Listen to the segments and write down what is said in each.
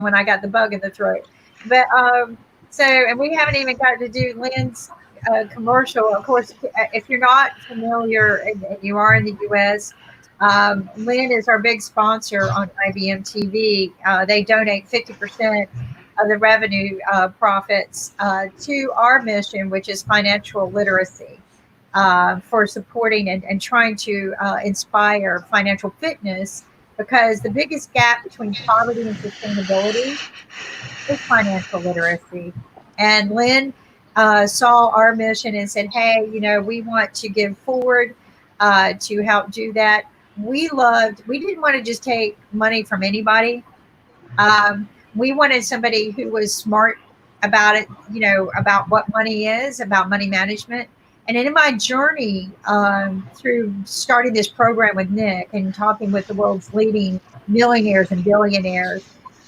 when I got the bug in the throat. But so, and we haven't even got to do Lynn's commercial. Of course, if you're not familiar and you are in the U.S., Lynn is our big sponsor on IBM TV. They donate 50% of the revenue profits to our mission, which is financial literacy, for supporting and trying to inspire financial fitness, because the biggest gap between poverty and sustainability is financial literacy. And Lynn saw our mission and said, hey, we want to give forward to help do that. We didn't want to just take money from anybody. We wanted somebody who was smart about it, about what money is, about money management. And in my journey through starting this program with Nick and talking with the world's leading millionaires and billionaires,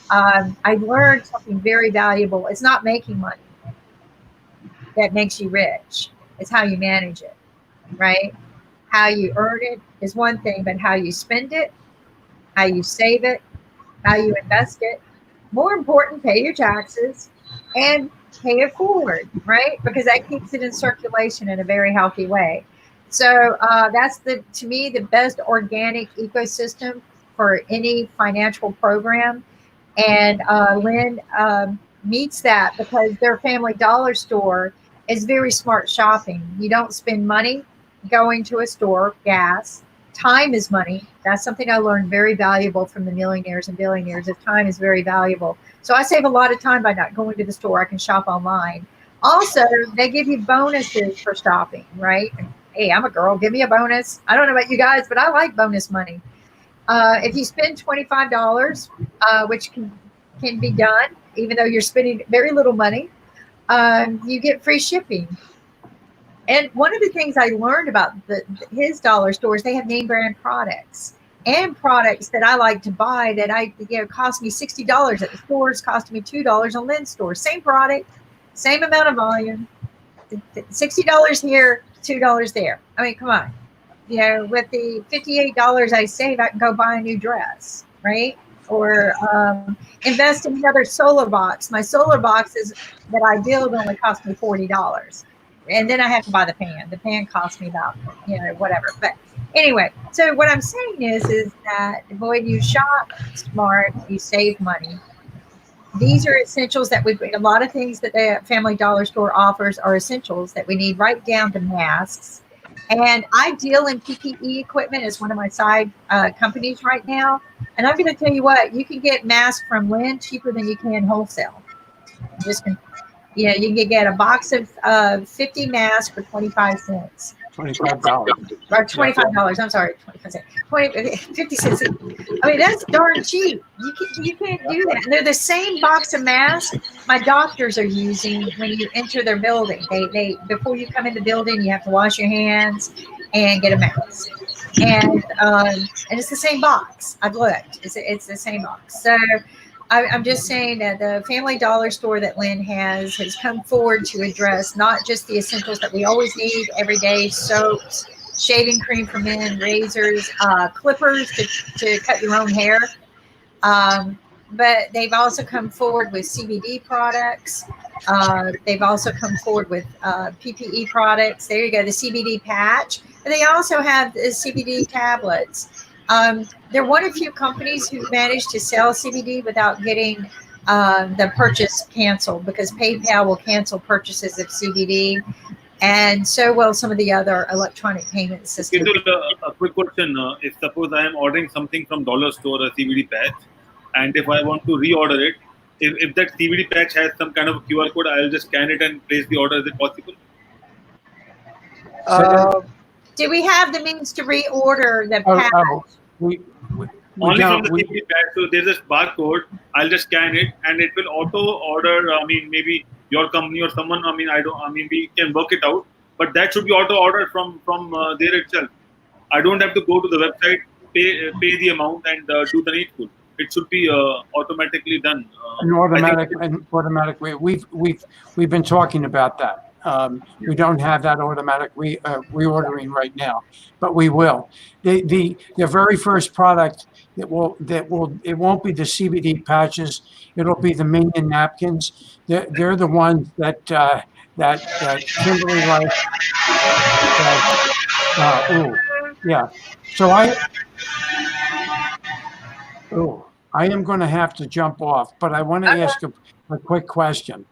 I learned something very valuable. It's not making money that makes you rich. It's how you manage it, right? How you earn it is one thing, but how you spend it, how you save it, how you invest it. More important, pay your taxes and pay it forward, right? Because that keeps it in circulation in a very healthy way. So that's to me, the best organic ecosystem for any financial program. And Lynn meets that because their Family Dollar store is very smart shopping. You don't spend money going to a store, gas. Time is money. That's something I learned very valuable from the millionaires and billionaires. That time is very valuable. So I save a lot of time by not going to the store. I can shop online. Also, they give you bonuses for shopping, right? Hey, I'm a girl. Give me a bonus. I don't know about you guys, but I like bonus money. If you spend $25, which can be done, even though you're spending very little money, you get free shipping. And one of the things I learned about his dollar stores, they have name brand products and products that I like to buy that cost me $60 at the stores, cost me $2 on Lynn's store. Same product, same amount of volume, $60 here, $2 there. I mean, come on. With the $58 I save, I can go buy a new dress, right? Or invest in another solar box. My solar boxes that I build only cost me $40. And then I have to buy the pan. The pan costs me about, whatever. But anyway, so what I'm saying is that when you shop smart, you save money. These are essentials that a lot of things that the Family Dollar store offers are essentials that we need, right down to masks. And I deal in PPE equipment as one of my side companies right now. And I'm going to tell you what, you can get masks from Lynn cheaper than you can wholesale. You can get a box of 50 masks for 25 cents. $25. Or $25. I'm sorry, 50 cents. I mean, that's darn cheap. You can't do that. And they're the same box of masks my doctors are using when you enter their building. They before you come in the building, you have to wash your hands and get a mask. And it's the same box. I've looked. It's the same box. So I'm just saying that the Family Dollar store that Lynn has come forward to address not just the essentials that we always need every day: soaps, shaving cream for men, razors, clippers to cut your own hair. But they've also come forward with CBD products. They've also come forward with PPE products. There you go, the CBD patch. And they also have the CBD tablets. They're one of few companies who managed to sell CBD without getting the purchase canceled, because PayPal will cancel purchases of CBD, and so will some of the other electronic payment systems. A quick question. If suppose I am ordering something from Dollar Store, a CBD patch, and if I want to reorder it, if that CBD patch has some kind of QR code, I'll just scan it and place the order. Is it possible? Do we have the means to reorder the patch? Only from the CBD patch. So there's a barcode. I'll just scan it, and it will auto order. I mean, maybe your company or someone. I mean, we can work it out. But that should be auto ordered from there itself. I don't have to go to the website, pay the amount, and do the needful. It should be automatically done. An automatic way. We've been talking about that. We don't have that automatic reordering right now, but we will. The very first product it won't be the CBD patches. It'll be the Minion napkins. They're the ones that Kimberly likes. That, ooh, yeah. So I am going to have to jump off, but I want to ask a quick question.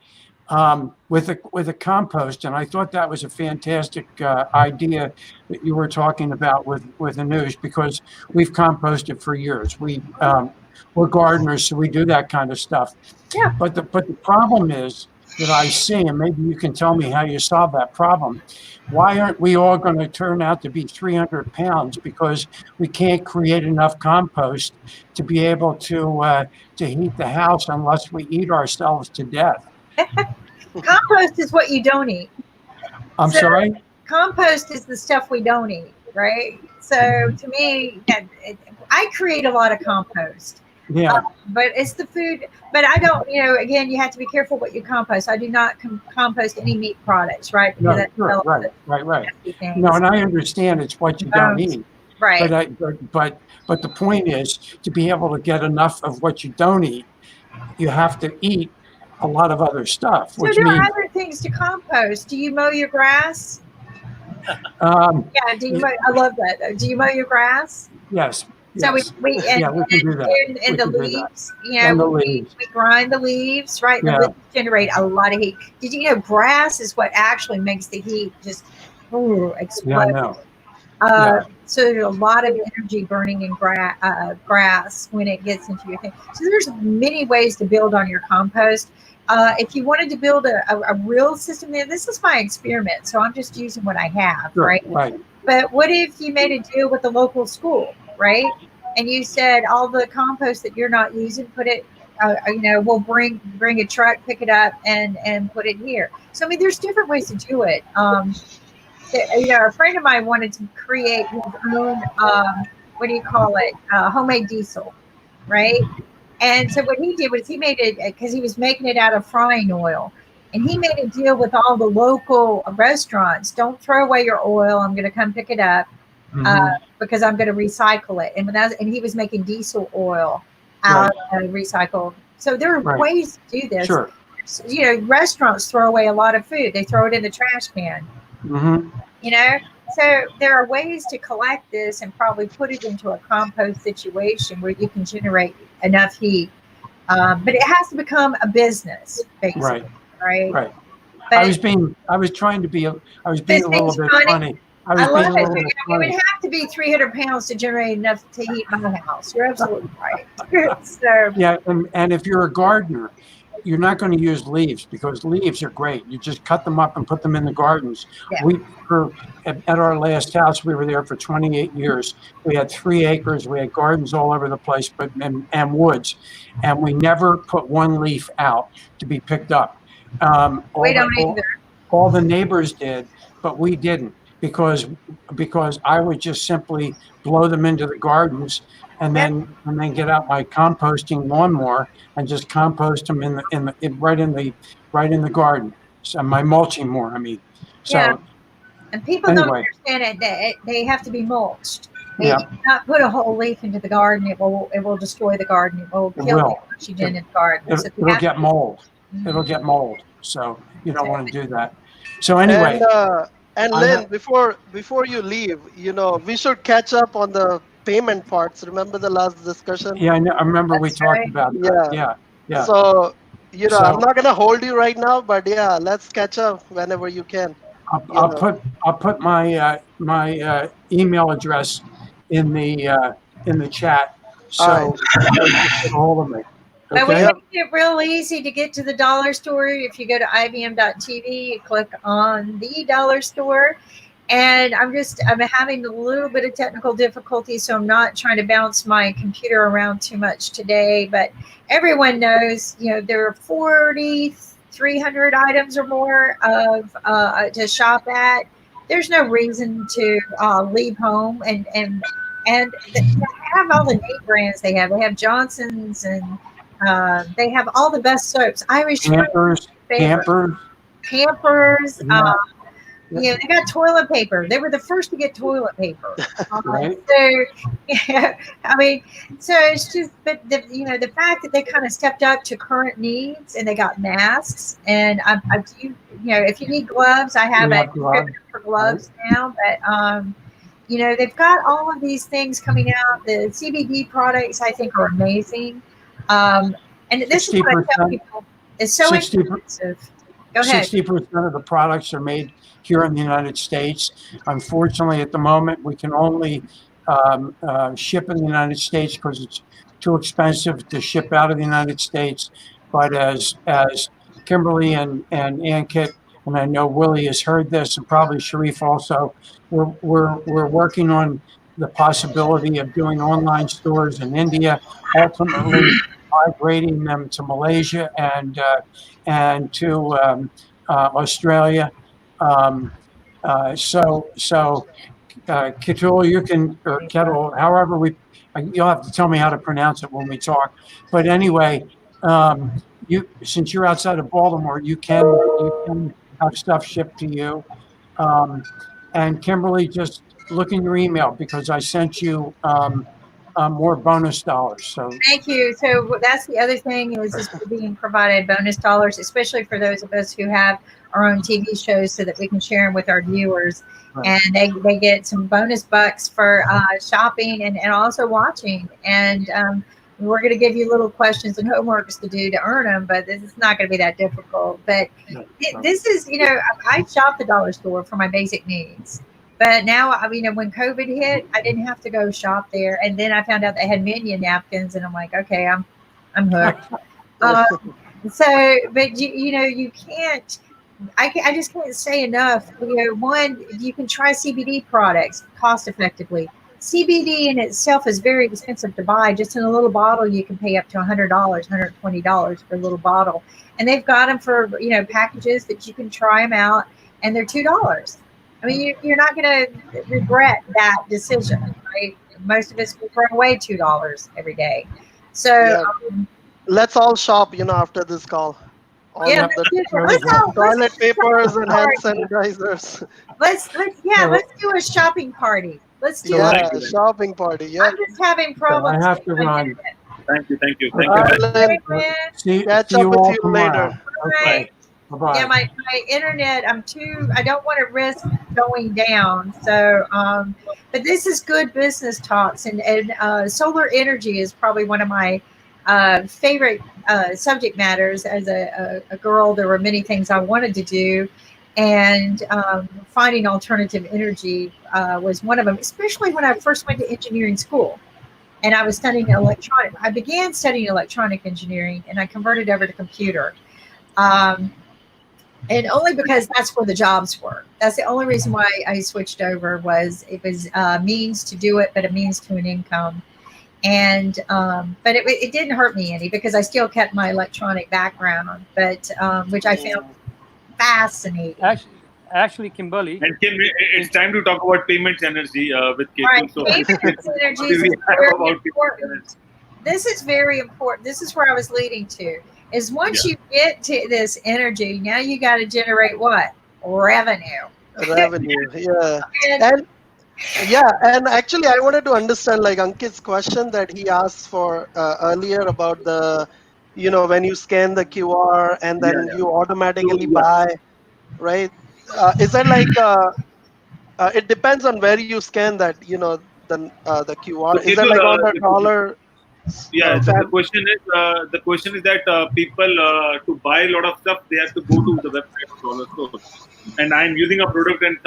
With a compost, and I thought that was a fantastic idea that you were talking about with the news, because we've composted for years. We're gardeners, so we do that kind of stuff. Yeah. But the problem is that I see, and maybe you can tell me how you solve that problem. Why aren't we all going to turn out to be 300 pounds because we can't create enough compost to be able to heat the house unless we eat ourselves to death? Compost is what you don't eat. I'm sorry? Compost is the stuff we don't eat, right? So to me, I create a lot of compost. Yeah. But it's the food. But I don't, again, you have to be careful what you compost. I do not compost any meat products, right? No, sure, right. No, and I understand it's what you don't eat. Right. But the point is to be able to get enough of what you don't eat, you have to eat a lot of other stuff. So there are other things to compost. Do you mow your grass? Yeah. Do you? I love that. Do you mow your grass? Yes. So yes. we can do that. And the leaves, we grind the leaves, right? The leaves generate a lot of heat. Did you know grass is what actually makes the heat just explode? Yeah, I know. So there's a lot of energy burning in grass when it gets into your thing. So there's many ways to build on your compost. If you wanted to build a real system there, this is my experiment. So I'm just using what I have, right? Right. But what if you made a deal with the local school, right? And you said all the compost that you're not using, put it, we'll bring a truck, pick it up, and put it here. So I mean, there's different ways to do it. A friend of mine wanted to create his own, homemade diesel, right? And so what he did was he made it because he was making it out of frying oil. And he made a deal with all the local restaurants. Don't throw away your oil. I'm going to come pick it up because I'm going to recycle it. And he was making diesel oil out of recycled. So there are ways to do this. Sure. Restaurants throw away a lot of food. They throw it in the trash can. So there are ways to collect this and probably put it into a compost situation where you can generate enough heat. But it has to become a business, basically. Right. But I was being a little bit funny. I love it. It would have to be 300 pounds to generate enough to heat my house. You're absolutely right. So, yeah, and if you're a gardener, you're not going to use leaves because leaves are great. You just cut them up and put them in the gardens. Yeah. At our last house, we were there for 28 years. We had 3 acres. We had gardens all over the place, and woods, and we never put one leaf out to be picked up. We don't either. All the neighbors did, but we didn't because I would just simply blow them into the gardens and then get out my composting lawnmower and just compost them right in the garden. So my mulching mower, I mean. So, yeah. And people don't understand it. They have to be mulched. You cannot put a whole leaf into the garden. It will destroy the garden. It will kill the oxygen in the garden. It'll get mold. Mm-hmm. It'll get mold. So you don't want to do that. So anyway. And Lynn, before you leave, we should catch up on the payment parts. Remember the last discussion? Yeah, I remember we talked about that. Yeah. So, I'm not gonna hold you right now, but let's catch up whenever you can. I'll put my my email address in the chat. So get a hold of me. But we make it real easy to get to the dollar store. If you go to ibm.tv, you click on the dollar store. And I'm having a little bit of technical difficulty, so I'm not trying to bounce my computer around too much today. But everyone knows, there are 4,300 items or more to shop at. There's no reason to leave home and they have all the name brands they have. They have Johnson's and they have all the best soaps. Irish Campers. Pampers. Yeah, You know, they got toilet paper. They were the first to get toilet paper. right. So, yeah, I mean, so it's just, but the, you know, the fact that they kind of stepped up to current needs and they got masks. And I do, you know, if you need gloves, I have We a have gloves, distributor for right? gloves now. But, you know, they've got all of these things coming out. The CBD products, I think, are amazing. Um, and this is Sixty what I tell percent, people: it's so 60 inexpensive. Go ahead. 60% of the products are made here in the United States. Unfortunately, at the moment, we can only ship in the United States because it's too expensive to ship out of the United States. But as Kimberly and Ankit, and I know Willie has heard this, and probably Sharif also, we're working on the possibility of doing online stores in India, ultimately migrating them to Malaysia and to Australia. Um, Ketul, you can, or Kettle, however you'll have to tell me how to pronounce it when we talk. But anyway, since you're outside of Baltimore, you can have stuff shipped to you. Um, and Kimberly, just look in your email because I sent you more bonus dollars. So Thank you. So that's the other thing is we're being provided bonus dollars, especially for those of us who have our own TV shows, so that we can share them with our viewers, right. and they get some bonus bucks for shopping and also watching. And we're going to give you little questions and homeworks to do to earn them, but this is not going to be that difficult. But Yeah, this is, you know, I shop the dollar store for my basic needs. But now, I mean, when COVID hit, I didn't have to go shop there, and then I found out they had minion napkins, and I'm like, okay, I'm hooked. Um, so, but you know, you can't. I just can't say enough. You know, one, you can try CBD products cost effectively. CBD in itself is very expensive to buy. Just in a little bottle, you can pay up to $100, $120 for a little bottle, and they've got them for, you know, packages that you can try them out, and they're $2. I mean, you're not going to regret that decision, right? Most of us will throw away $2 every day. So, Yeah, let's all shop, after this call. All yeah, of yep, the there we go. let's toilet do a papers shopping and hand party. sanitizers. So, Let's do a shopping party. Let's do so it. let, Yeah, Thank you, thank you, shopping party. I'm Yep. just having okay, I problems have to getting on run. internet. thank All you, right, guys. Lynn. Okay, Lynn. Catch See up you with all you tomorrow. later. Bye. Okay, bye Yeah, bye. my internet. I don't want to risk going down. So, but this is good business talks, and solar energy is probably one of my favorite subject matters. As a girl, there were many things I wanted to do, and finding alternative energy was one of them. Especially when I first went to engineering school, and I was studying electronic. I began studying electronic engineering, and I converted over to computer. Um, and only because that's where the jobs were. That's the only reason why I switched over. Was it was a means to do it, but a means to an income. And but it didn't hurt me any because I still kept my electronic background, but which I found Mm. fascinating. Actually, Kimberly, And Kim, in it's time to talk about payments energy with All right, Ketul. So, payment what do synergies we is have very about payments energy? important. This is very important. This is where I was leading to. Is once Yeah. you get to this energy, now you got to generate what revenue. Revenue. Yeah. And And yeah, and actually, I wanted to understand like Ankit's question that he asked for earlier about when you scan the QR and Yeah, then yeah. you So, automatically yeah. buy, right? Is that like it depends on where you scan that, the QR. So, Is that Ketul, like on the dollar yeah, the fab? question is that people to buy a lot of stuff they have to go to the website of dollar store, and I'm using a product and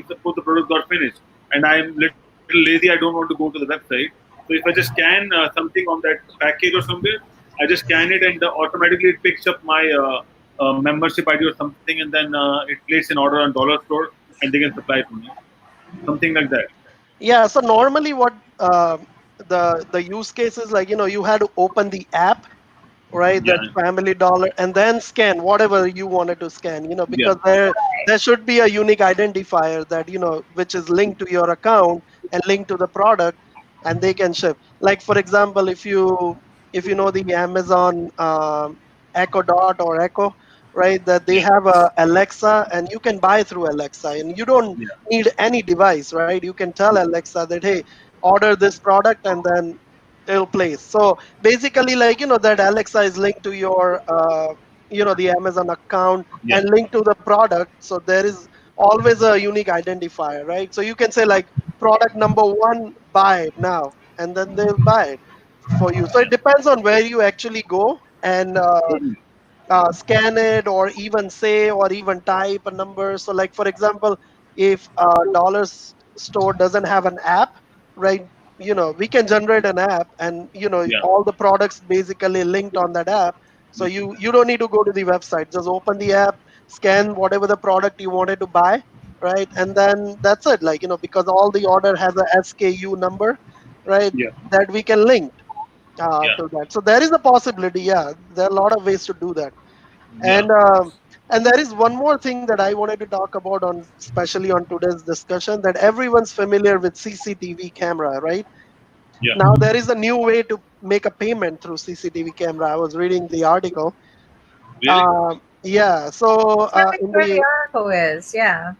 suppose the product got finished, and I'm little lazy. I don't want to go to the website. So if I just scan something on that package or somewhere, I just scan it and automatically it picks up my membership ID or something, and then it places an order on dollar store, and they can supply it to me, something like that. Yeah. So normally, what the use case is like, you had to open the app, right? Yeah, That Family Dollar, and then scan whatever you wanted to scan, yeah, because there should be a unique identifier that which is linked to your account and linked to the product, and they can ship. Like for example, if you know the Amazon Echo Dot or Echo, right? That they Yeah. have a Alexa, and you can buy through Alexa, and you don't Yeah. need any device, right? You can tell Alexa that, hey, order this product, and then it'll place. So basically, like, that Alexa is linked to your the Amazon account Yeah. and linked to the product. So there is always a unique identifier, right? So you can say like product number one, buy it now, and then they'll buy it for you. So it depends on where you actually go and Totally. scan it, or even say, or even type a number. So like, for example, if store doesn't have an app, right, we can generate an app, and Yeah. all the products basically linked on that app. So you don't need to go to the website, just open the app, scan whatever the product you wanted to buy, right, and then that's it. Like, because all the order has a SKU number, right, Yeah. that we can link Yeah. to that. So there is a possibility. Yeah, there are a lot of ways to do that. Yeah. And there is one more thing that I wanted to talk about, on especially on today's discussion, that everyone's familiar with CCTV camera, right? Yeah. Now there is a new way to make a payment through CCTV camera. I was reading the article. Really? Yeah, so Tell me where the article is. Yeah.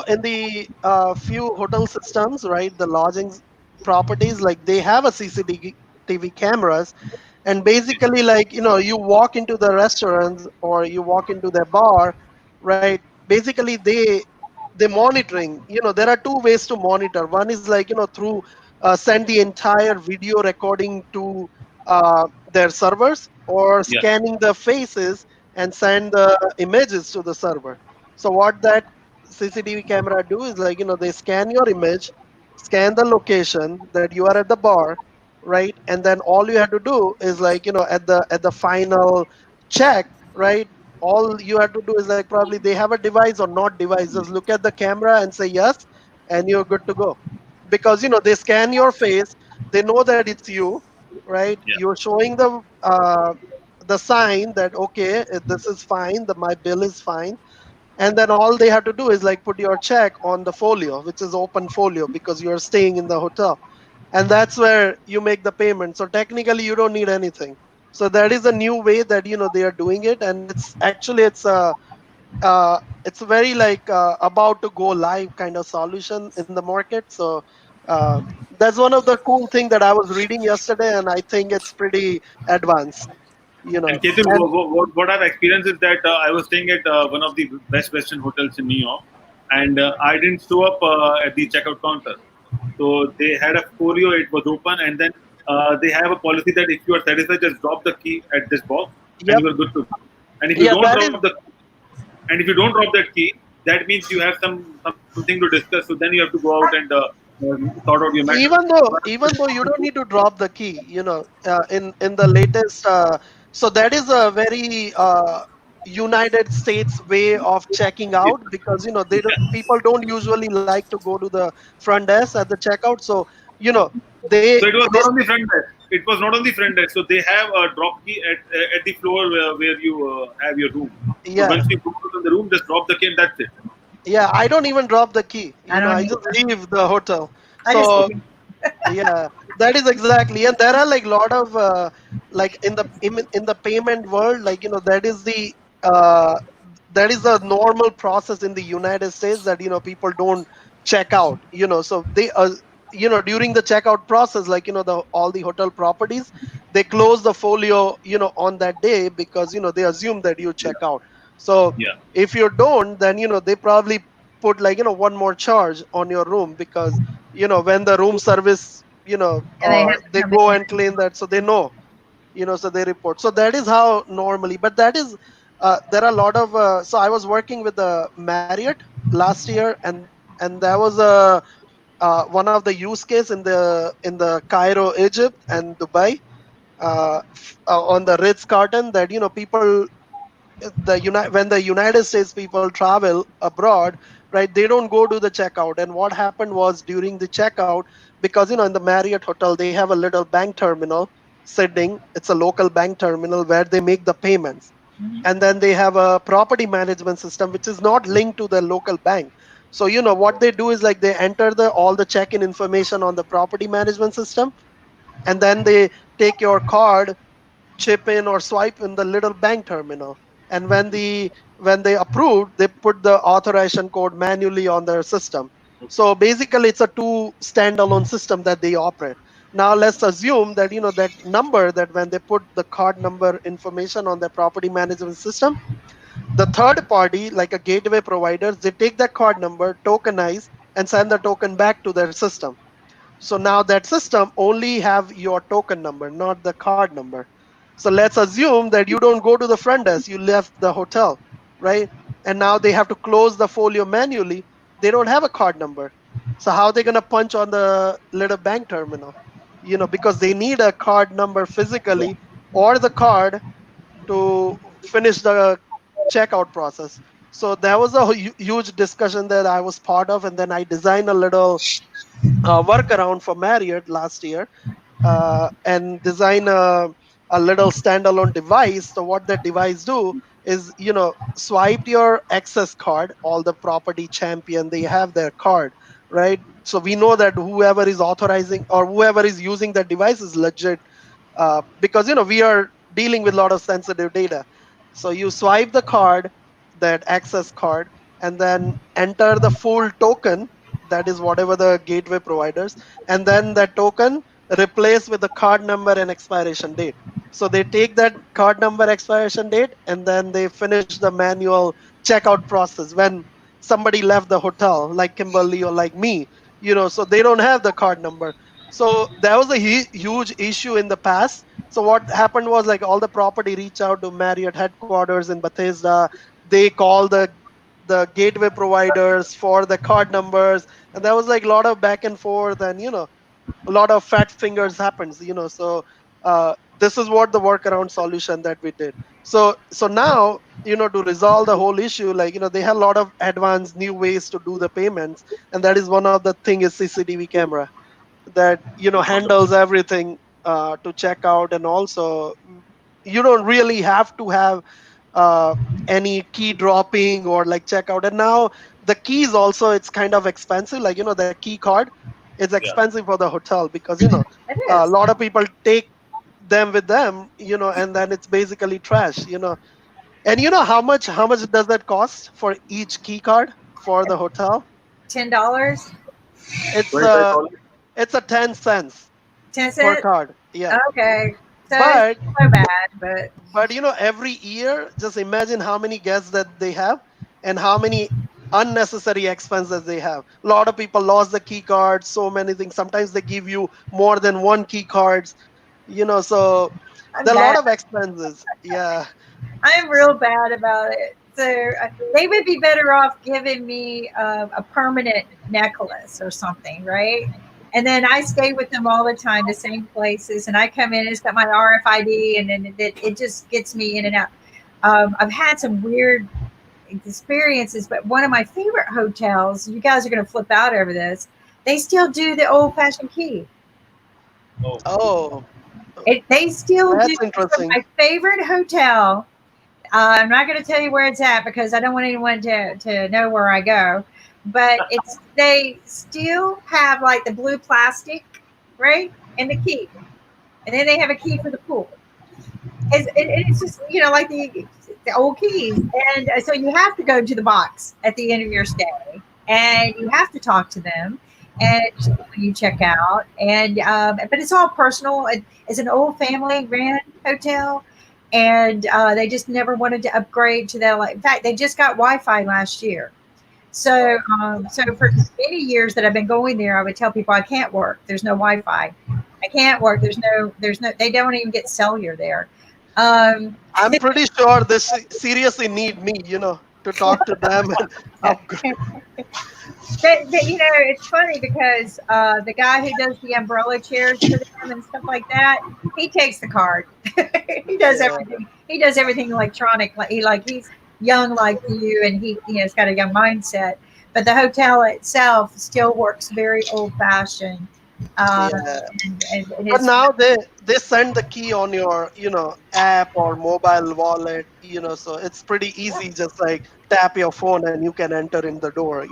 in the few hotel systems, right, the lodging properties, like they have a CCTV cameras, and basically, like, you walk into the restaurants, or you walk into the bar, right? Basically, they monitoring. There are two ways to monitor. One is like, through send the entire video recording to their servers, or Yeah. scanning the faces and send the images to the server. So what that CCTV camera do is like, they scan your image, scan the location that you are at the bar, right, and then all you have to do is like, at the final check, right, all you have to do is like, probably they have a device or not device, just look at the camera and say yes, and you're good to go. Because they scan your face, they know that it's you, right, Yeah. you're showing the sign that, okay, this is fine, my bill is fine, and then all they have to do is like put your check on the folio, which is open folio, because you're staying in the hotel, and that's where you make the payment. So technically you don't need anything. So that is a new way that they are doing it, and it's actually it's very like about to go live kind of solution in the market. So uh, that's one of the cool thing that I was reading yesterday, and I think it's pretty advanced, And Ketul, and what I've experienced is that I was staying at one of the best Western hotels in New York, and I didn't show up at the checkout counter. So they had a folio, it was open, and then they have a policy that if you are satisfied, just drop the key at this box, and yep, you are good to go. And if you yeah, don't that drop is. that key, that means you have something to discuss. So then you have to go out and sort out your matter. Even though you don't need to drop the key, in the latest so that is a very United States way of checking out, because people don't usually like to go to the front desk at the checkout. So they So it was they not on the front desk. It was not on the front desk. So they have a drop key at the floor where you have your room. So yeah, once you go to the room, just drop the key and that's it. yeah, I don't even drop the key, I don't I just either. leave the hotel. I just So yeah, that is exactly, and there are like lot of like in the payment world, like uh, that is a normal process in the United States, that people don't check out. So they during the checkout process, like the all the hotel properties, they close the folio on that day, because they assume that you check Yeah. out. So Yeah. if you don't, then they probably put like one more charge on your room, because when the room service and they have to they come go in. and clean that, so they know, so they report. So that is how normally, but that is there are a lot of so I was working with the Marriott last year, and there was a one of the use case in the Cairo, Egypt, and Dubai, on the Ritz Carlton, that people, when the United States people travel abroad, right, they don't go to the checkout. And what happened was, during the checkout, because in the Marriott hotel, they have a little bank terminal sitting. It's a local bank terminal where they make the payments, Mhm. and then they have a property management system which is not linked to the local bank. So what they do is like, they enter the all the check-in information on the property management system, and then they take your card, chip in or swipe in the little bank terminal. and when they approved, they put the authorization code manually on their system. So basically, it's a two standalone system that they operate. Now let's assume that that number, that when they put the card number information on their property management system, the third party, like a gateway providers, they take that card number, tokenize, and send the token back to their system. So now that system only have your token number, not the card number. So let's assume that you don't go to the front desk, you left the hotel, right? And now they have to close the folio manually. They don't have a card number. So how are they gonna punch on the little bank terminal? Because they need a card number physically or the card to finish the checkout process. So that was a huge discussion that I was part of, and then I designed a little workaround for Marriott last year, and design a little standalone device. So what that device do is, swipe your access card. All the property champion, they have their card, right? So we know that whoever is authorizing or whoever is using that device is legit, because we are dealing with a lot of sensitive data. So you swipe the card, that access card, and then enter the full token, that is whatever the gateway providers, and then that token replace with the card number and expiration date. So they take that card number, expiration date, and then they finish the manual checkout process when somebody left the hotel, like Kimberly or like me. So they don't have the card number. So that was a huge issue in the past. So what happened was, like, all the property reach out to Marriott headquarters in Bethesda. They call the gateway providers for the card numbers, and there was like a lot of back and forth, and a lot of fat fingers happens. So this is what the workaround solution that we did. So now, to resolve the whole issue, like, they have a lot of advanced new ways to do the payments, and that is one of the thing is CCTV camera that handles everything to check out. And also, you don't really have to have uh, any key dropping or like checkout. And now the keys also, it's kind of expensive, like, the key card is Yeah. expensive for the hotel, because It a is. lot of people take them with them, and then it's basically trash. And how much does that cost for each key card for the hotel? $10, it's 25 uh dollars. it's a 10 cents 10 per cents. card, yeah. Okay, so it's but not so bad, but but every year, just imagine how many guests that they have, and how many unnecessary expenses they have. A lot of people lost the key cards, so many things. Sometimes they give you more than one key cards, so I'm there are a lot bad. of expenses, yeah. I'm real bad about it. So they would be better off giving me a permanent necklace or something, right? And then I stay with them all the time, the same places, and I come in, it's got my RFID, and then it just gets me in and out. I've had some weird experiences, but one of my favorite hotels, you guys are going to flip out over this, they still do the old fashioned key. Oh, Oh, They still do. that's So interesting. my favorite hotel, I'm not going to tell you where it's at because I don't want anyone to know where I go. But they still have like the blue plastic, right, and the key, and then they have a key for the pool. It's just like the old keys, and so you have to go to the box at the end of your stay, and you have to talk to them, and when you check out, and but it's all personal. It's an old family ran hotel, and they just never wanted to upgrade to that. Like, in fact, they just got Wi-Fi last year. So for many years that I've been going there, I would tell people I can't work. There's no Wi-Fi. I can't work. There's no. They don't even get cellular there. Um, I'm pretty sure they seriously need me, to talk to them and upgrade. but it's funny because the guy who does the umbrella chairs for them and stuff like that, he takes the card. he does Yeah. everything. He does everything electronic. He's young like you, and he's got a young mindset. But the hotel itself still works very old fashioned, um, Yeah. and But it's now they send the key on your, app or mobile wallet, so it's pretty easy. Just like tap your phone and you can enter in the door.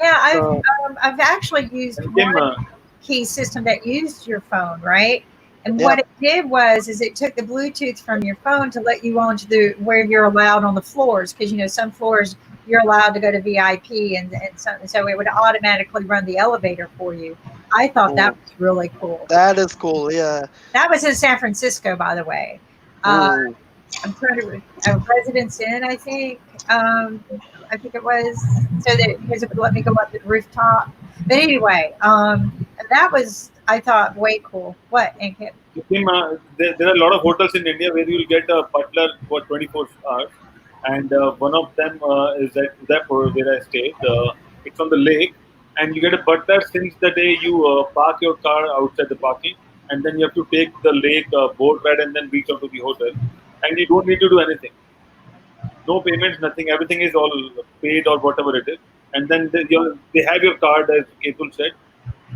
yeah. So I've actually used and one Kim, key system that used your phone, right? And what Yep. it did was, is it took the Bluetooth from your phone to let you on to the where you're allowed on the floors, because some floors you're allowed to go to VIP, and so it would automatically run the elevator for you. I thought that Mm. was really cool. That is cool. Yeah. That was in San Francisco, by the way. Uh, Mm. I'm trying to Residence Inn, I think. Um, I think it was, so that because it would let me go up to the rooftop. But anyway, that was, I thought, way cool. What, Ankit? There are a lot of hotels in India where you will get a butler for 24 hours, and one of them is at Udaipur where I stayed. It's on the lake, and you get a butler since the day you park your car outside the parking, and then you have to take the lake boat ride and then reach out to the hotel, and you don't need to do anything. No payments, nothing. Everything is all paid or whatever it is, and then they have your card, as Ketul said.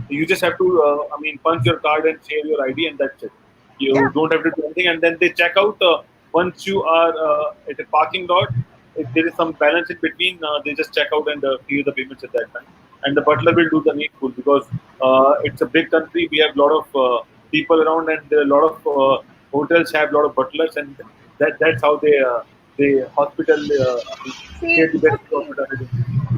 You just have to, punch your card and share your ID, and that's it. Yeah, You don't have to do anything, and then they check out once you are at a parking lot. If there is some balance in between, they just check out and clear the payments at that time. And the butler will do the needful because it's a big country. We have a lot of people around, and there are a lot of hotels have a lot of butlers, and that's how they hospital. see, Get the best hospitality.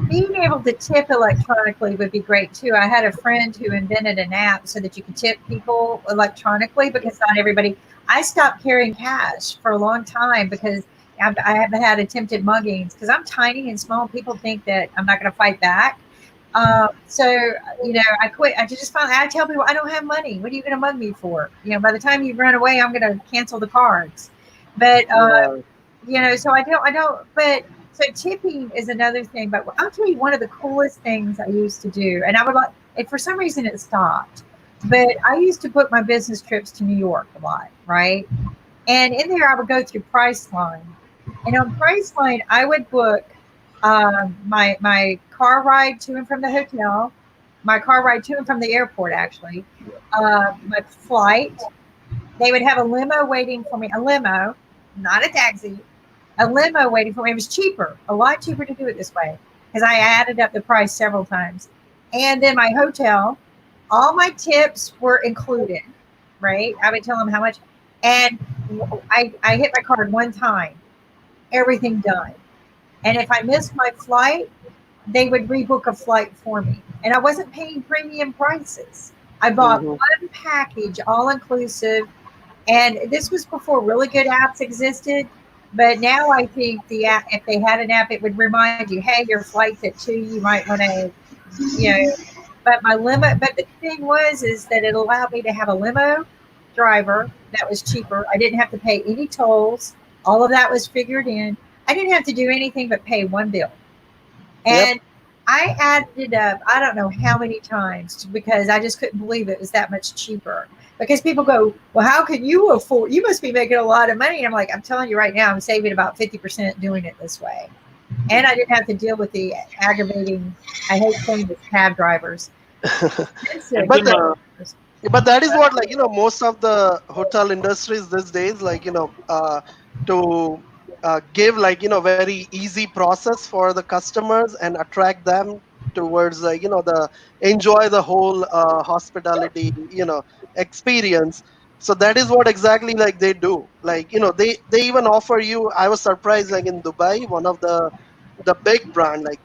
being able to tip electronically would be great too. I had a friend who invented an app so that you could tip people electronically, because not everybody. I stopped carrying cash for a long time because I haven't had attempted muggings, because I'm tiny and small. People think that I'm not going to fight back. So I quit. I just finally, I tell people I don't have money. What are you going to mug me for? By the time you run away, I'm going to cancel the cards. But Yeah. so I don't, but so tipping is another thing. But I'll tell you one of the coolest things I used to do, and I would like, if for some reason it stopped, but I used to book my business trips to New York a lot, right? And in there, I would go through Priceline, and on Priceline, I would book my car ride to and from the hotel, my car ride to and from the airport, actually, my flight. They would have a limo waiting for me, a limo, not a taxi, a limo waiting for me. It was cheaper, a lot cheaper to do it this way, because I added up the price several times. And then my hotel, all my tips were included, right? I would tell them how much. And I hit my card one time, everything done. And if I missed my flight, they would rebook a flight for me. And I wasn't paying premium prices. I bought Hmm. one package, all inclusive, and this was before really good apps existed. But now I think the app, if they had an app, it would remind you, hey, your flight's at 2. You might want to, you know. But my limo. But the thing was, is that it allowed me to have a limo driver that was cheaper. I didn't have to pay any tolls. All of that was figured in. I didn't have to do anything but pay one bill. Yep. And I added it up, I don't know how many times, because I just couldn't believe it was that much cheaper. Because people go, well, how can you afford? You must be making a lot of money. And I'm like, I'm telling you right now, I'm saving about 50% doing it this way. And I didn't have to deal with the aggravating, I hate saying this, cab drivers. And Expensive But then cab drivers. but that is what, like, most of the hotel industries these days, like, to give, like, very easy process for the customers and attract them towards, like, the enjoy the whole hospitality, experience. So that is what exactly, like, they do, like, they even offer you. I was surprised, like, in Dubai, one of the big brand, like,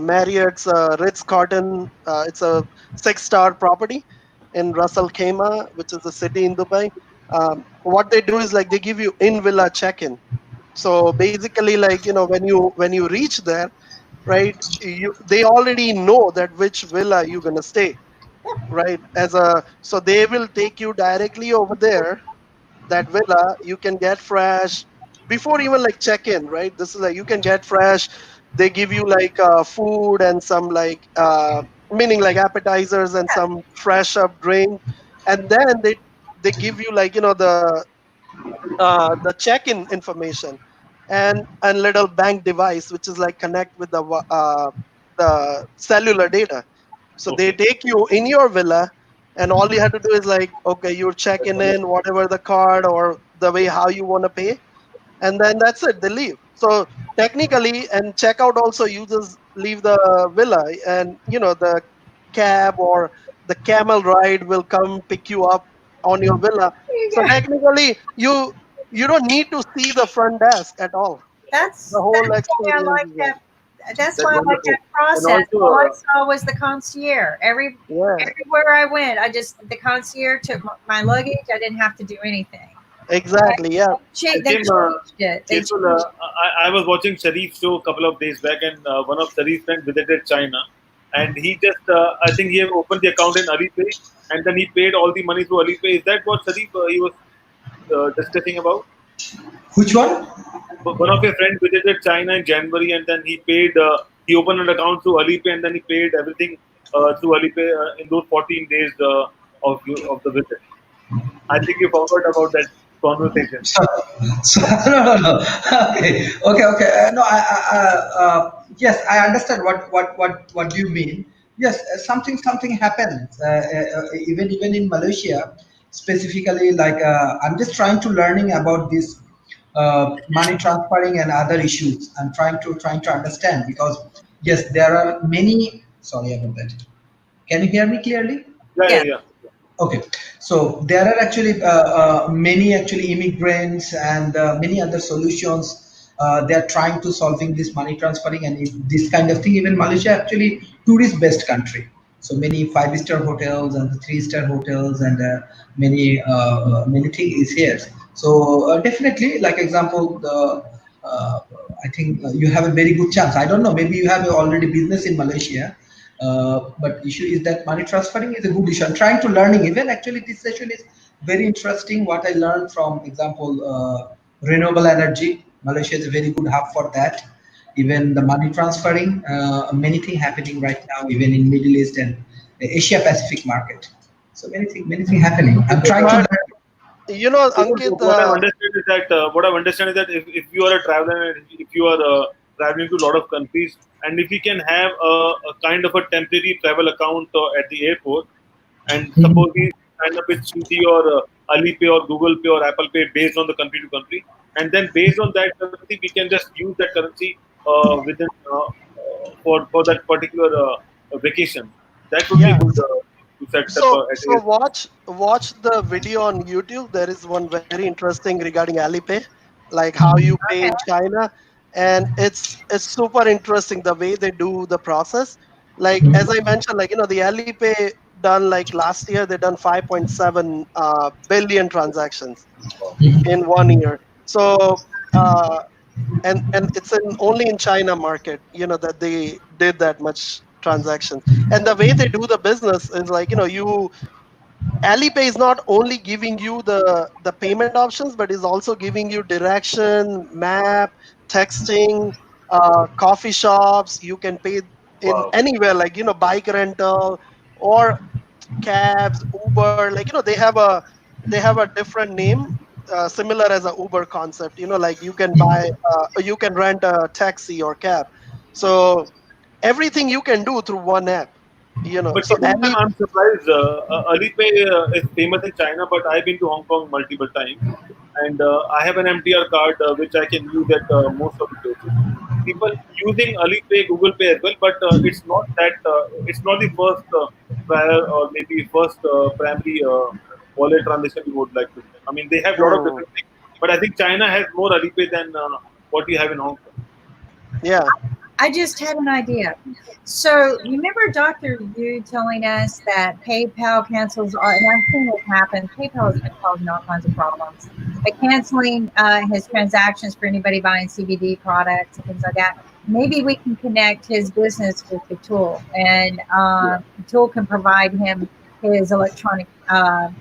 Marriott's Ritz Carlton. It's a 6-star property in Ras Al Khaimah, which is a city in Dubai. What they do is, like, they give you in villa check-in. So basically, like, when you reach there, right? They already know that which villa you're gonna stay, right? So they will take you directly over there, that villa. You can get fresh before even, like, check in, right? This is like, you can get fresh. They give you, like, food and some, like, meaning, like, appetizers and some fresh up drink. And then they give you, like, the check-in information, and little bank device, which is, like, connect with the cellular data. So they okay, take you in your villa, and all you have to do is, like, okay, you're checking in, whatever the card or the way how you want to pay, and then that's it. They leave. So technically, and checkout also, you just leave the villa, and the cab or the camel ride will come pick you up on your villa. So Yeah, technically, you don't need to see the front desk at all. The whole that's why I experience like is there. that. That's That's why I like wonderful. that And process. also, All I saw was the concierge. Yeah, Everywhere I went, the concierge took my luggage. I didn't have to do anything. exactly. Yeah. They Same, changed it. They Ketul, changed. I was watching Sharif's show a couple of days back, and one of Sharif's friends visited China, and he just, I think he had opened the account in Alipay, and then he paid all the money through Alipay. Is that what Sharif he was discussing about? Which one? One of your friends visited China in January, and then he paid. He opened an account through Alipay, and then he paid everything through Alipay in those 14 days of the visit. I think you forgot about that conversation. So, so no, no, no. Okay. No, yes, I understand what do you mean. Yes, something happens. Even in Malaysia, specifically, like I'm just trying to learning about this money transferring and other issues. I'm trying to understand because yes, there are many. Sorry about that. Can you hear me clearly? Yeah, yeah, Yeah. yeah. Okay, so there are actually many actually immigrants and many other solutions. They are trying to solving this money transferring and this kind of thing. Even Malaysia actually tourist-based country. So many five-star hotels and the three-star hotels and many things is here. So definitely, like example, the uh, I think you have a very good chance. I don't know. Maybe you have already business in Malaysia, but issue is that money transferring is a good issue. I'm trying to learning. Even actually, this session is very interesting. What I learned from example, renewable energy. Malaysia is a very good hub for that. Even the money transferring, many things happening right now. Even in Middle East and the Asia Pacific market. So many things happening. I'm trying to But learn. Ankit, What I've understood is that if you are a traveler and if you are traveling to a lot of countries, and if you can have a kind of a temporary travel account at the airport, and suppose we sign up with Swiggy or Alipay or Google Pay or Apple Pay based on the country to country, and then based on that currency, we can just use that currency within for that particular vacation. That would be yeah. good to set up at So airport. watch the video on YouTube. There is one very interesting regarding Alipay, like how you pay Okay. in China, and it's super interesting the way they do the process. Like as I mentioned, like the Alipay done like last year they done 5.7 billion transactions in 1 year. So and it's in only in China market, that they did that much transactions. And the way they do the business is like you Alipay is not only giving you the payment options, but is also giving you direction, map, texting, coffee shops. You can pay in Wow. anywhere, like bike rental or cabs, Uber. Like they have a different name, similar as a Uber concept. Like you can rent a taxi or cab. So everything you can do through one app. But So even I'm surprised. Alipay is famous in China, but I've been to Hong Kong multiple times, and I have an MTR card which I can use at most of the places. People using Alipay, Google Pay as well, but it's not that. It's not the first prior or maybe first primary wallet transaction you would like to do. I mean, they have a lot of mm, different things, but I think China has more Alipay than what we have in Hong Kong. yeah. I just had an idea. So remember Dr. Yu telling us that PayPal cancels all, and I've seen this happen. PayPal has been causing all kinds of problems. But canceling his transactions for anybody buying CBD products and things like that. Maybe we can connect his business with Ketul, and Yeah, Ketul can provide him his electronic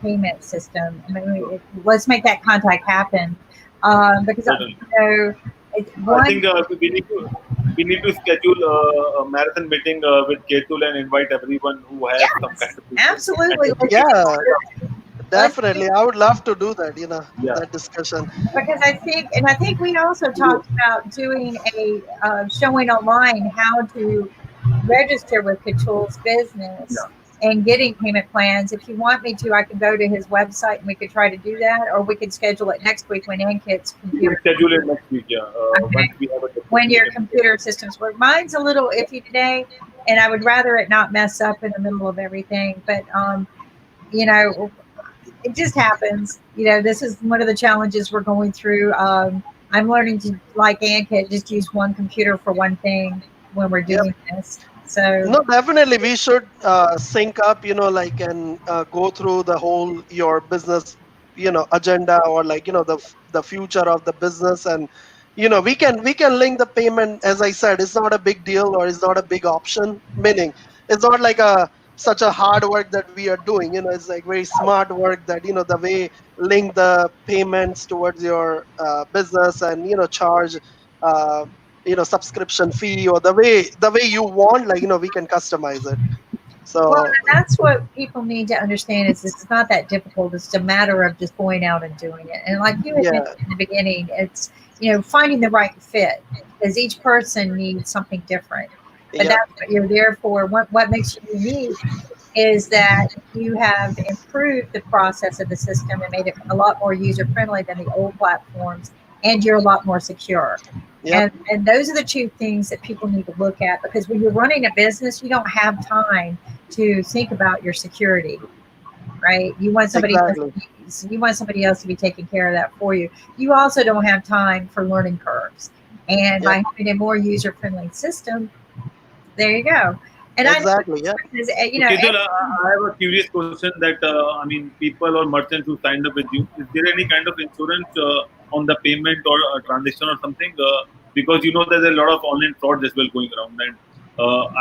payment system. I mean, let's make that contact happen because certainly. you know, I one. think we need to schedule a marathon meeting with Ketul and invite everyone who has some kind Yes, of business. And absolutely. we can Yeah, set up. Let's do definitely. I would love to do that, Yeah, that discussion. because I think we also talked about doing a showing online how to register with Kachul's business yeah. and getting payment plans. If you want me to, I can go to his website and we could try to do that, or we could schedule it next week when Ankit's We can computer schedule it next week. Yeah, once okay, we have a when definitive your meeting. computer systems work. Mine's a little iffy today, and I would rather it not mess up in the middle of everything. But you know, it just happens. This is one of the challenges we're going through. I'm learning to, like Anka, just use one computer for one thing when we're Yep. doing this. So, No, definitely we should sync up, like, and go through the whole your business, agenda, or like, the future of the business. And we can link the payment. As I said, it's not a big deal, or it's not a big option. Meaning, it's not like a such a hard work that we are doing. It's like very smart work that the way link the payments towards your business, and charge. Uh, subscription fee, or the way you want, like, we can customize it. well, So and that's what people need to understand is this is not that difficult. It's a matter of just going out and doing it. And like you had yeah, mentioned in the beginning, it's, finding the right fit because each person needs something different. But yep, that's what you're there for. What makes you unique is that you have improved the process of the system and made it a lot more user friendly than the old platforms, and you're a lot more secure. yep, And those are the two things that people need to look at because when you're running a business, you don't have time to think about your security, right? exactly, You want somebody else to be taking care of that for you. You also don't have time for learning curves. And yep, by having a more user friendly system, there you go. And I know exactly, yep. because, So, Ketul, I have a curious question that I mean, people or merchants who signed up with you, is there any kind of insurance on the payment or transaction or something? Because there's a lot of online fraud as well going around, and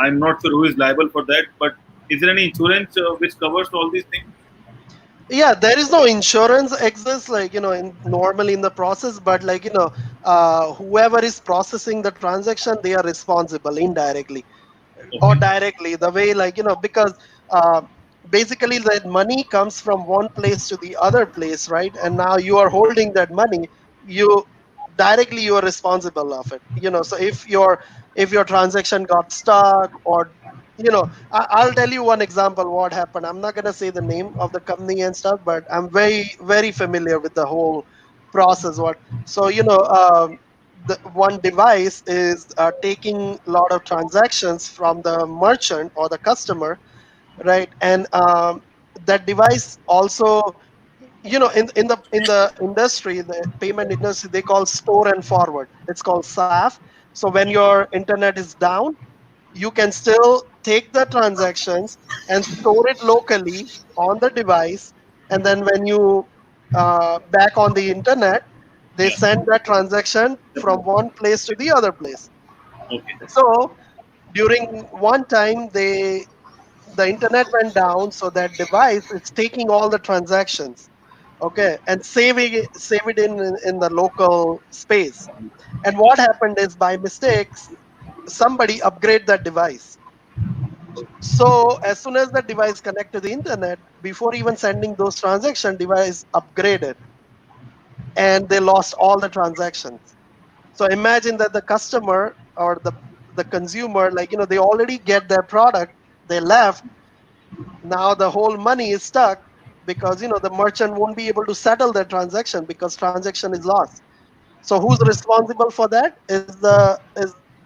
I'm not sure who is liable for that. But is there any insurance which covers all these things? Yeah, there is no insurance exists, like, in normally in the process, but like, whoever is processing the transaction, they are responsible indirectly or Okay, directly, the way, like, because uh, basically that money comes from one place to the other place, right? And now you are holding that money. You directly, you are responsible of it. So if your transaction got stuck, or I'll tell you one example what happened. I'm not going to say the name of the company and stuff, but I'm very very familiar with the whole process. What so the one device is taking a lot of transactions from the merchant or the customer, right? And that device also, in the industry, the payment industry, they call store and forward. It's called SAF. So when your internet is down, you can still take the transactions and store it locally on the device, and then when you back on the internet, they yeah, send that transaction from one place to the other place. okay, So during one time, the internet went down, so that device is taking all the transactions, okay, and save it in the local space. And what happened is, by mistakes, somebody upgrade that device. So as soon as the device connect to the internet, before even sending those transaction, device upgraded, and they lost all the transactions. So imagine that the customer or the consumer, like, they already get their product, they left. Now the whole money is stuck, because the merchant won't be able to settle their transaction because transaction is lost. So who's responsible for that? Is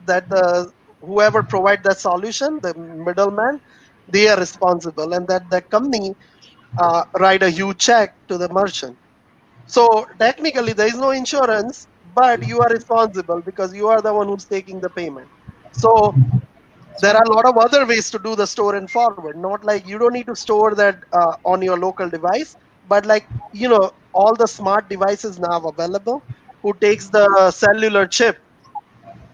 that the whoever provide that solution, the middleman, they are responsible, and that the company write a huge check to the merchant. So technically, there is no insurance, but you are responsible because you are the one who's taking the payment. So that's there right. are a lot of other ways to do the store and forward. Not like you don't need to store that on your local device, but like, all the smart devices now available who takes the cellular chip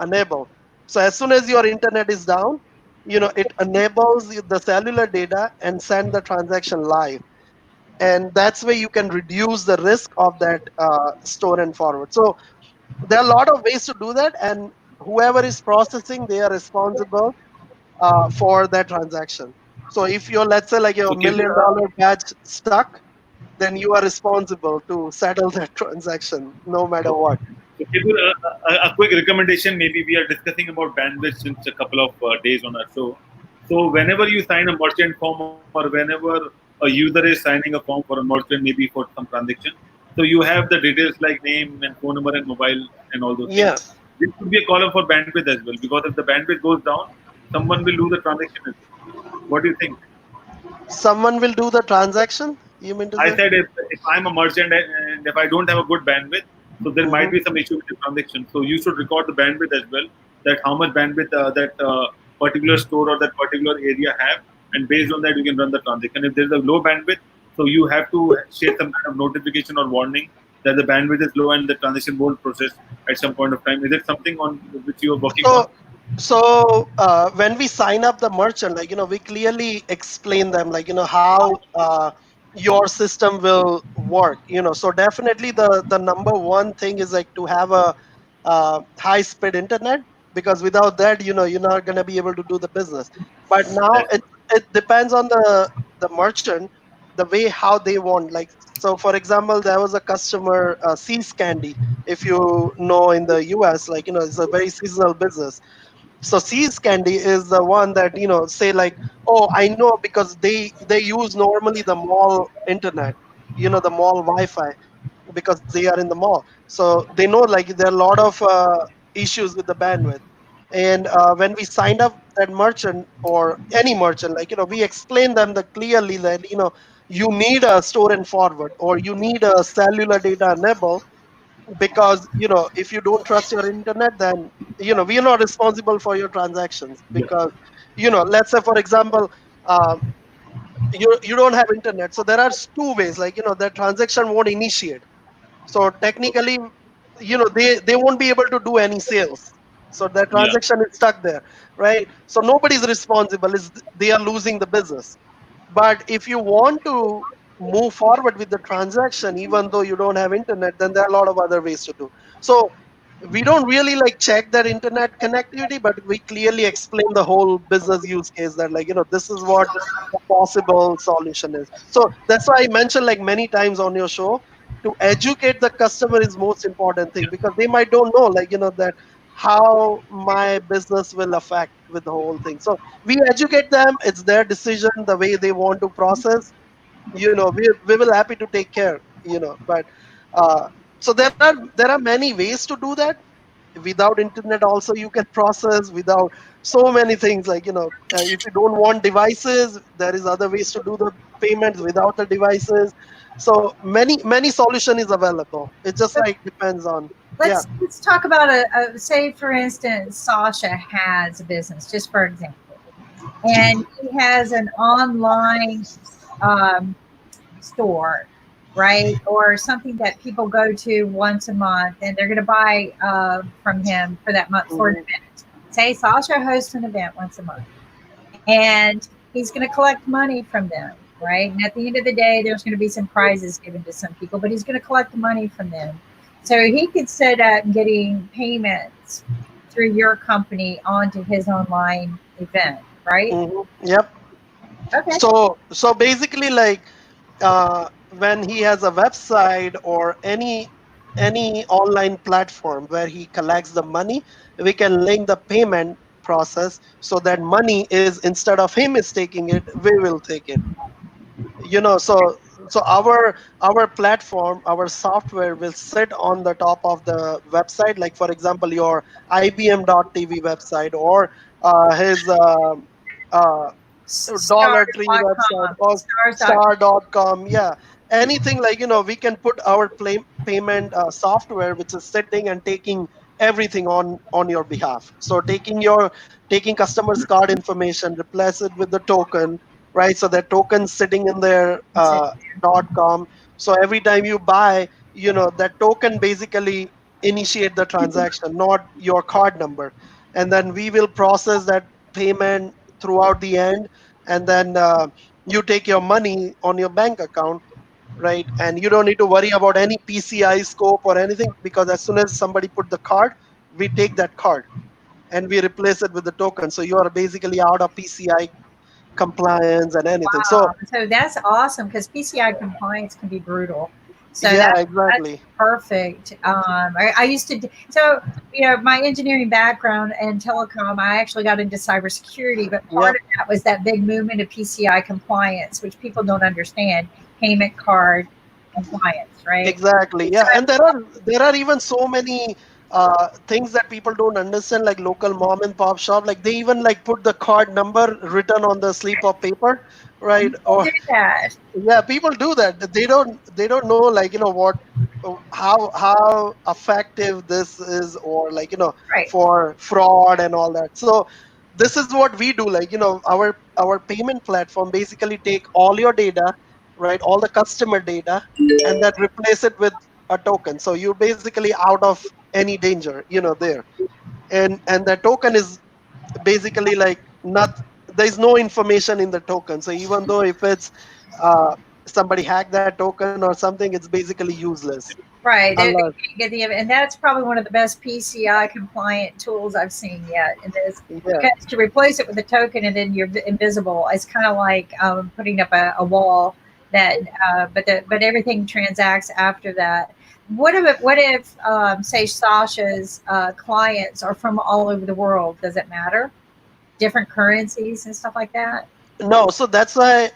enable. So as soon as your internet is down, it enables the cellular data and send the transaction live, and that's where you can reduce the risk of that store and forward. So there are a lot of ways to do that, and whoever is processing, they are responsible for that transaction. So if you're, let's say, like, your okay. $1 million batch stuck, then you are responsible to settle that transaction no matter Okay. what. So, Ketul, a quick recommendation. Maybe we are discussing about bandwidth since a couple of days on our show. So, whenever you sign a merchant form, or whenever a user is signing a form for a merchant, maybe for some transaction, so you have the details like name and phone number and mobile and all those things. Yeah, This could be a column for bandwidth as well, because if the bandwidth goes down, someone will lose the transaction as well. What do you think? someone will do the transaction. You mean to I say? said if I'm a merchant and if I don't have a good bandwidth, so there might Hmm. be some issue with the transaction. So you should record the bandwidth as well, that how much bandwidth that particular store or that particular area have, and based on that you can run the transaction. If there's a low bandwidth, so you have to share some kind of notification or warning that the bandwidth is low and the transaction won't process at some point of time. Is it something on which you are working on? So, when we sign up the merchant, like, we clearly explain them, like, how your system will work. So definitely the number one thing is like to have a high speed internet, because without that, you're not gonna be able to do the business. But now Yes. it depends on the merchant, the way how they want. Like, so for example, there was a customer, Seas Candy, if you know, in the US, like, it's a very seasonal business. So Seas Candy is the one that, say like, oh, I know, because they use normally the mall internet, the mall Wi-Fi, because they are in the mall. So they know, like, there are a lot of issues with the bandwidth. And when we signed up that merchant, or any merchant, like, we explain them that clearly, that, you need a store and forward, or you need a cellular data enable, because, if you don't trust your internet, then, we are not responsible for your transactions. Yeah. Because, let's say, for example, uh, you don't have internet, so there are two ways, like, that transaction won't initiate. So technically, they won't be able to do any sales, so that Yeah. transaction is stuck there, right? So nobody's responsible, is they are losing the business. But if you want to move forward with the transaction, even though you don't have internet, then there are a lot of other ways to do. So we don't really like check that internet connectivity, but we clearly explain the whole business use case, that, like, this is what the possible solution is. So that's why I mentioned, like, many times on your show, to educate the customer is most important thing, because they might don't know, like, that how my business will affect with the whole thing. So we educate them, it's their decision, the way they want to process. We will happy to take care. But uh, so there are many ways to do that. Without internet also you can process, without so many things, like, if you don't want devices, there is other ways to do the payments without the devices. So many solution is available. It just like depends on. Yeah. Let's talk about say for instance Sasha has a business, just for example, and he has an online um, store, right? Or something that people go to once a month and they're going to buy from him for that month for an Mhm. event. Say Sasha hosts an event once a month and he's going to collect money from them, right? And at the end of the day, there's going to be some prizes given to some people, but he's going to collect the money from them. So he could set up getting payments through your company onto his online event, right? Yep. Okay. So basically, like, when he has a website or any online platform where he collects the money, we can link the payment process, so that money is, instead of him is taking it, we will take it. So our platform, our software will sit on the top of the website, like, for example, your ibm.tv website, or his uh, Dollar Tree website, Stars.com. or Stars.com. star.com. Yeah, anything, like, we can put our payment software, which is sitting and taking everything on your behalf. So taking customers card information, replace it with the token, right? So that token sitting in their That's it. .com. So every time you buy, that token basically initiate the transaction, not your card number. And then we will process that payment throughout the end. And then you take your money on your bank account, right? And you don't need to worry about any PCI scope or anything, because as soon as somebody put the card, we take that card and we replace it with the token. So you are basically out of PCI compliance and anything. So So that's awesome because PCI compliance can be brutal. So yeah, that's exactly. perfect. I used to so my engineering background and telecom. I actually got into cybersecurity, but Yep. part of that was that big movement of PCI compliance, which people don't understand. Payment card compliance, right? Exactly. So Yeah, and there are even so many things that people don't understand, like local mom and pop shop. Like, they even like put the card number written on the slip of paper, right? People Or do that. yeah, people do that. They don't know, like, what, how effective this is, or, like, Right. for fraud and all that. So this is what we do, like, our payment platform basically take all your data, right, all the customer data, and then replace it with a token, so you're basically out of any danger, there. And that token is basically like not, there's no information in the token, so even though if it's uh, somebody hacked that token or something, it's basically useless Right. They unless. can't get the, and that's probably one of the best PCI compliant tools I've seen yet in this, Yeah. because to replace it with a token and then you're invisible, it's kind of like putting up a wall that, but everything transacts after that. What if say Sasha's clients are from all over the world? Does it matter? Different currencies and stuff like that? No, so that's why,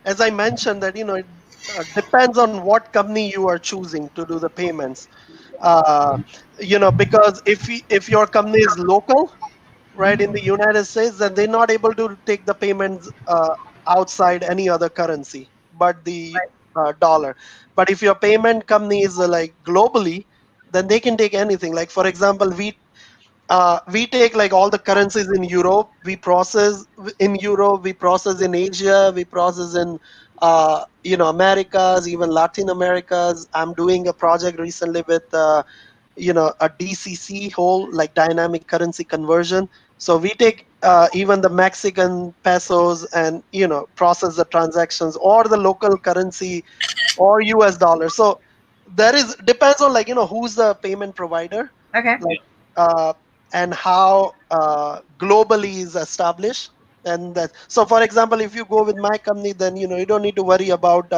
as I mentioned, that it depends on what company you are choosing to do the payments. uh, because if your company is local, right, in the United States, then they're not able to take the payments outside any other currency but the Right. dollar. But if your payment company is like globally, then they can take anything. Like, for example, we take like all the currencies in Europe, we process in Europe, we process in Asia, we process in Americas, even Latin Americas. I'm doing a project recently with a DCC, whole like dynamic currency conversion. So we take even the Mexican pesos and process the transactions, or the local currency, or US dollar. So there is, depends on, like, who's the payment provider, Okay. like, and how globally is established. And that, so for example, if you go with my company, then you don't need to worry about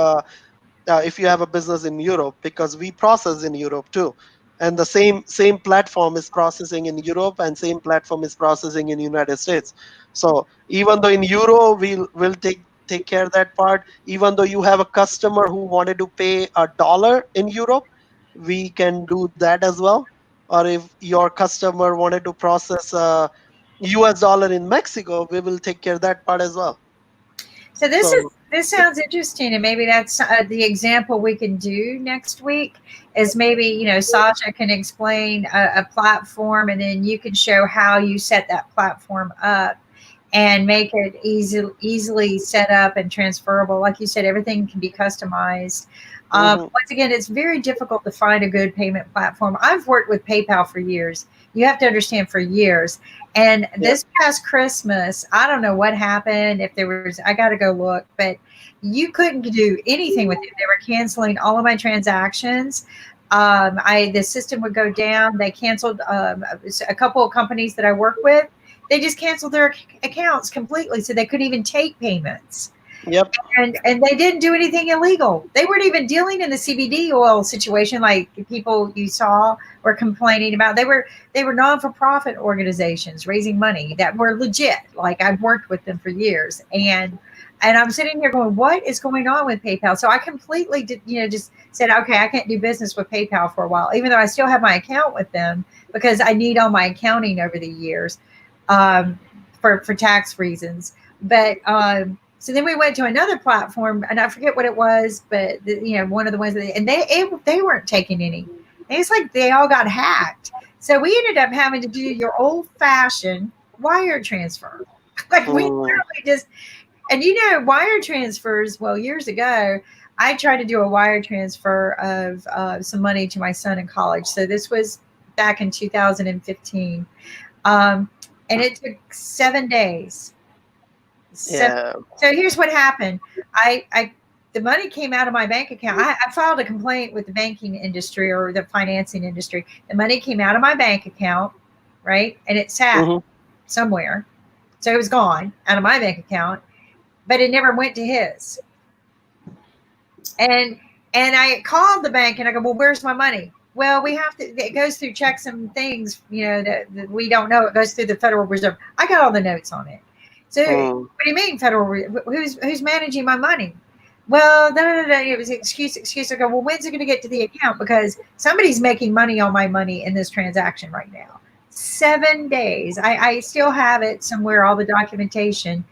if you have a business in Europe, because we process in Europe too, and the same platform is processing in Europe, and same platform is processing in United States. So even though in Euro we'll take care of that part, even though you have a customer who wanted to pay a dollar in Europe, we can do that as well. Or if your customer wanted to process a US dollar in Mexico, we will take care of that part as well. So So this sounds interesting, and maybe that's the example we can do next week. Is maybe Sasha can explain a platform, and then you can show how you set that platform up and make it easily set up and transferable. Like you said, everything can be customized. mhm, Once again, it's very difficult to find a good payment platform. I've worked with PayPal for years. You have to understand, for years. And yeah, this past Christmas, I don't know what happened. If there was, I got to go look, but you couldn't do anything with it. They were canceling all of my transactions. The system would go down. They canceled a couple of companies that I work with. They just canceled their accounts completely, so they couldn't even take payments. yep, And they didn't do anything illegal. They weren't even dealing in the CBD oil situation like people you saw were complaining about. They were non for profit organizations raising money that were legit. Like, I've worked with them for years, and I'm sitting here going, what is going on with PayPal? So I completely did, just said, okay, I can't do business with PayPal for a while, even though I still have my account with them because I need all my accounting over the years, um, for tax reasons. But so then we went to another platform, and I forget what it was, but one of the ones and they weren't taking any. It's like they all got hacked. So we ended up having to do your old fashioned wire transfer. Like, we mm, literally just, and wire transfers. Well, years ago, I tried to do a wire transfer of some money to my son in college. So this was back in 2015, um, and it took 7 days. So, yeah. so here's what happened. I the money came out of my bank account. I filed a complaint with the banking industry or the financing industry. The money came out of my bank account, right, and it sat Hmm. somewhere. So it was gone out of my bank account, but it never went to his. And I called the bank and I go, well, where's my money? Well, we have to. It goes through checks and things, that we don't know. It goes through the Federal Reserve. I got all the notes on it. So, Mm. what do you mean who's managing my money? Well, no. It was excuse. I go, well, when's it going to get to the account? Because somebody's making money on my money in this transaction right now. 7 days. I still have it somewhere. All the documentation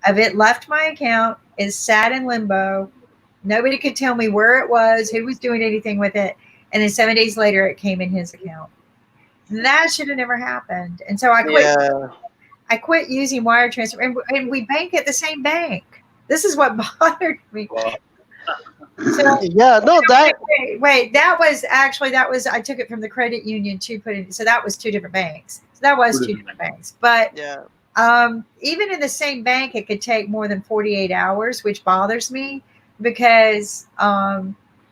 of it left my account. It sat in limbo. Nobody could tell me where it was, who was doing anything with it. And then 7 days later, it came in his account. That should have never happened. And so I quit. Yeah. I quit using wire transfer, and we bank at the same bank. This is what bothered me. So Yeah. No, that. wait. That was I took it from the credit union to put it. So that was two different banks. So that was two different banks. But Yeah. even in the same bank, it could take more than 48 hours, which bothers me because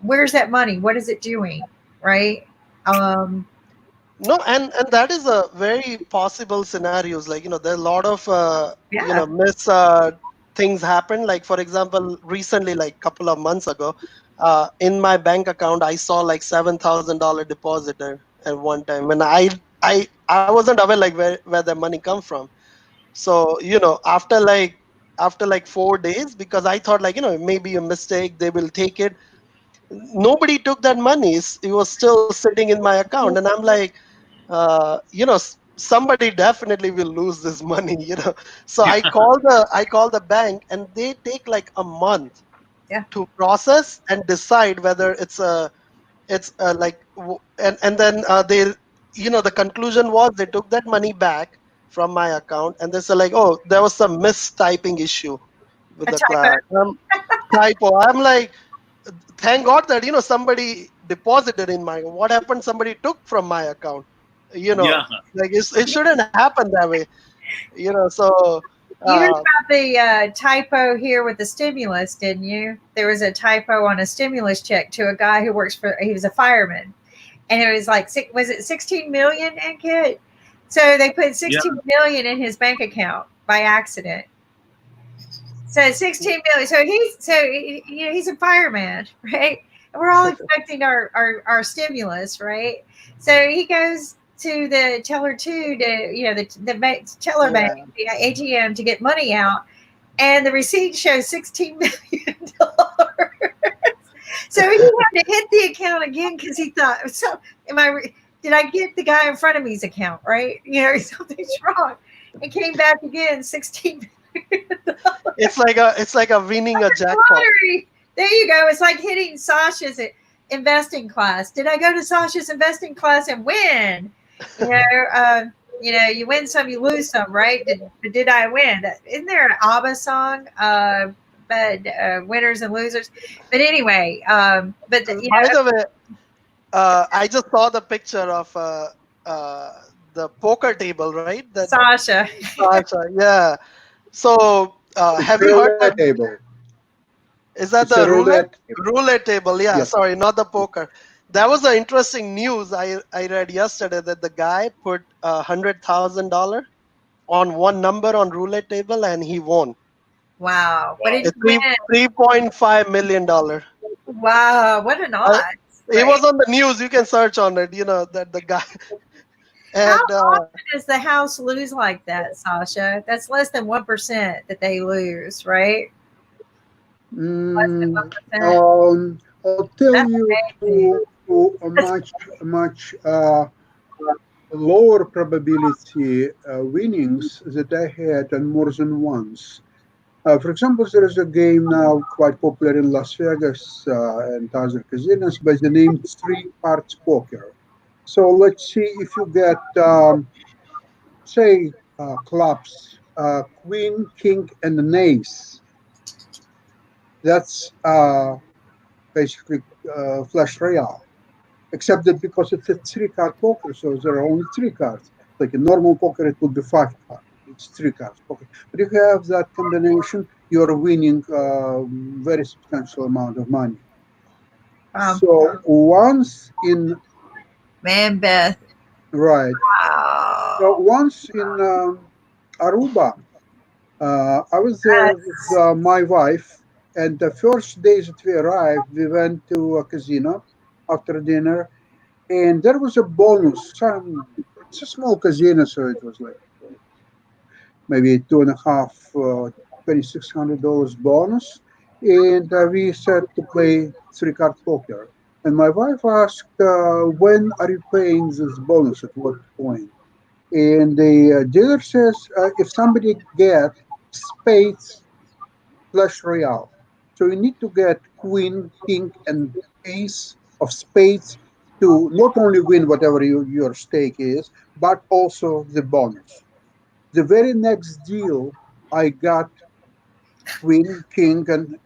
where's that money? What is it doing? Right? Um, No, and that is a very possible scenarios. Like, there are a lot of yeah. miss things happen. Like, for example, recently, like couple of months ago, in my bank account, I saw like $7,000 deposited at one time, and I wasn't aware like where the money come from. So after like 4 days, because I thought like it may be a mistake, they will take it. Nobody took that money. It was still sitting in my account, and I'm like, somebody definitely will lose this money. So I call the bank, and they take like a month Yeah. to process and decide whether it's like and then the conclusion was they took that money back from my account, and they said like, oh, there was some mistyping issue with A the typo. class. Typo. I'm like, thank God that somebody deposited in my, what happened, somebody took from my account. you know Yeah. like it shouldn't happen that way. So You heard uh about the typo here with the stimulus, didn't you? There was a typo on a stimulus check to a guy who works for. He was a fireman, and it was like was it 16 million, and kid? So they put Yeah. 16 million in his bank account by accident. So 16 million. He's a fireman, right? And we're all expecting our stimulus, right? So he goes to the teller two to teller bank, yeah. the ATM to get money out, and the receipt shows $16 million. So he had to hit the account again because he thought, so am I? Did I get the guy in front of me's account right? Something's wrong. And came back again, 16 million. It's like a winning a jackpot. Lottery. There you go. It's like hitting Sasha's investing class. Did I go to Sasha's investing class and win? You know, uh, you win some, you lose some, right? Did I win? Isn't there an ABBA song? But winners and losers. But anyway, By the way, I just saw the picture of uh, the poker table, right? That Sasha. yeah. So It's have a you heard roulette that? table. Is that It's the a roulette roulette table. roulette table? Yeah, Yes. sorry, not the poker. That was an interesting news I read yesterday, that the guy put $100,000 on one number on roulette table, and he won. Wow. What did Wow. you It's three win? $3.5 million. Wow. What an Uh, odds, it right? was on the news. You can search on it. That the guy How and often does the house lose like that, Sasha? That's less than 1% that they lose, right? Less than Mm, 1%. I'll tell That's you amazing. to a much lower probability winnings that I had on more than once. For example, there is a game now quite popular in Las Vegas and other casinos by the name Three Cards Poker. So let's see if you get, say, clubs, queen, king, and an ace. That's basically Flash Royale, except that because it's a three-card poker, so there are only three cards. Like in normal poker, it would be five cards. It's three cards poker. But if you have that combination, you're winning a very substantial amount of money. Um, So once in Man, Beth. right, so Wow. once in Aruba, I was there with That's my wife, and the first day that we arrived, we went to a casino after dinner, and there was a bonus. It's a small casino, so it was like maybe two and a half, $2,600 bonus. And we said to play three card poker. And my wife asked, when are you paying this bonus? At what point? And the dealer says, if somebody gets spades Clash Royale. So you need to get queen, king, and ace of spades to not only win whatever your stake is, but also the bonus. The very next deal, I got queen, king, and